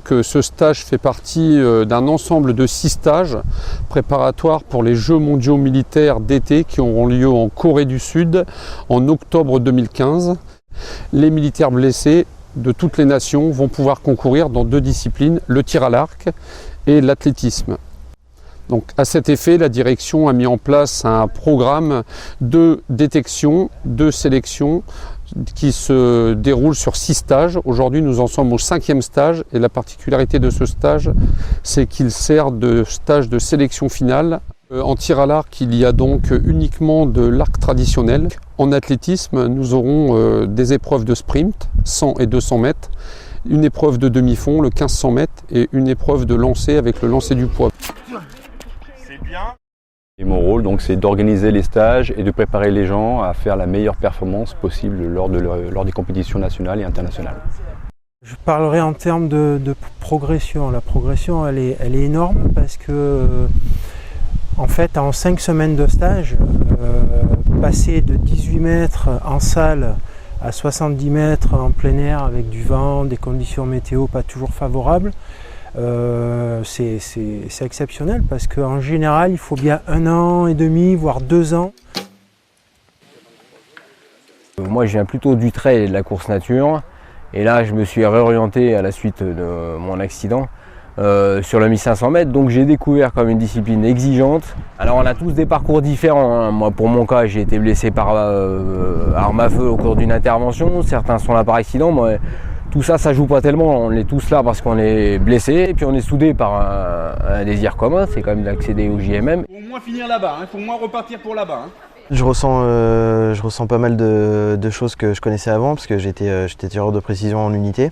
Donc ce stage fait partie d'un ensemble de 6 stages préparatoires pour les Jeux mondiaux militaires d'été qui auront lieu en Corée du Sud en octobre 2015. Les militaires blessés de toutes les nations vont pouvoir concourir dans 2 disciplines, le tir à l'arc et l'athlétisme. Donc à cet effet, la direction a mis en place un programme de détection, de sélection qui se déroule sur 6 stages. Aujourd'hui, nous en sommes au 5e stage et la particularité de ce stage, c'est qu'il sert de stage de sélection finale. En tir à l'arc, il y a donc uniquement de l'arc traditionnel. En athlétisme, nous aurons des épreuves de sprint, 100 et 200 mètres, une épreuve de demi-fond, le 1500 mètres, et une épreuve de lancer avec le lancer du poids. Et mon rôle, donc, c'est d'organiser les stages et de préparer les gens à faire la meilleure performance possible lors des compétitions nationales et internationales. Je parlerai en termes de progression. La progression, elle est énorme parce que, en fait, en 5 semaines de stage, passer de 18 mètres en salle à 70 mètres en plein air avec du vent, des conditions météo pas toujours favorables, c'est exceptionnel parce qu'en général il faut bien 1 an et demi voire 2 ans. Moi je viens plutôt du trail et de la course nature et là je me suis réorienté à la suite de mon accident sur le 1500 mètres, donc j'ai découvert comme une discipline exigeante. Alors on a tous des parcours différents, hein. Moi pour mon cas j'ai été blessé par arme à feu au cours d'une intervention, certains sont là par accident. Moi, tout ça, ça joue pas tellement, on est tous là parce qu'on est blessés et puis on est soudés par un désir commun, c'est quand même d'accéder au JMM. Il faut au moins finir là-bas, il faut au moins repartir pour là-bas. Je ressens pas mal de choses que je connaissais avant parce que j'étais tireur de précision en unité.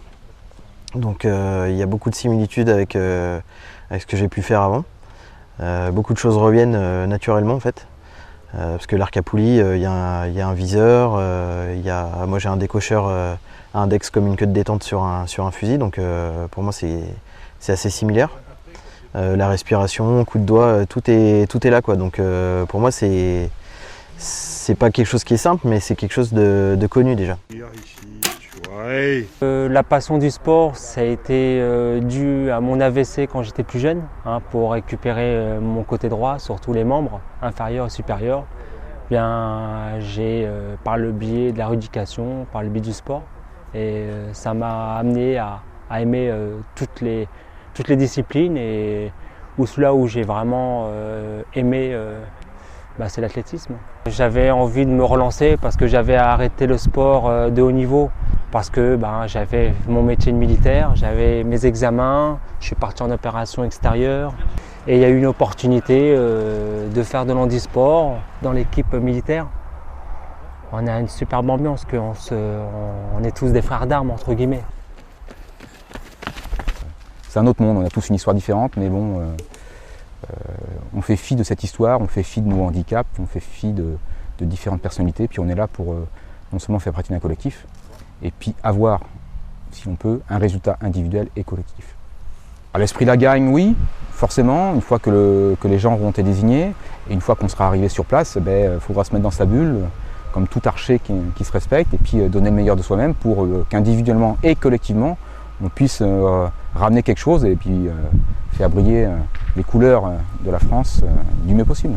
Donc il y a beaucoup de similitudes avec ce que j'ai pu faire avant. Beaucoup de choses reviennent naturellement en fait. Parce que l'arc à poulie, il y a un viseur, moi j'ai un décocheur index comme une queue de détente sur un fusil, donc pour moi c'est assez similaire. La respiration, coup de doigt, tout est là quoi. Donc pour moi c'est pas quelque chose qui est simple, mais c'est quelque chose de connu déjà. La passion du sport, ça a été dû à mon AVC quand j'étais plus jeune, pour récupérer mon côté droit, surtout les membres inférieurs et supérieurs. J'ai, par le biais de la rééducation, par le biais du sport, et ça m'a amené à aimer toutes les disciplines, et là où j'ai vraiment aimé, c'est l'athlétisme. J'avais envie de me relancer parce que j'avais arrêté le sport de haut niveau, parce que j'avais mon métier de militaire, j'avais mes examens, je suis parti en opération extérieure et il y a eu une opportunité de faire de l'handisport dans l'équipe militaire. On a une superbe ambiance, on est tous des frères d'armes entre guillemets. C'est un autre monde, on a tous une histoire différente, mais bon, on fait fi de cette histoire, on fait fi de nos handicaps, on fait fi de différentes personnalités, puis on est là pour non seulement faire partie d'un collectif, et puis avoir, si on peut, un résultat individuel et collectif. À l'esprit de la gagne, oui, forcément, une fois que les gens auront été désignés, et une fois qu'on sera arrivé sur place, il faudra se mettre dans sa bulle, comme tout archer qui se respecte, et puis donner le meilleur de soi-même pour qu'individuellement et collectivement, on puisse ramener quelque chose et puis faire briller les couleurs de la France du mieux possible.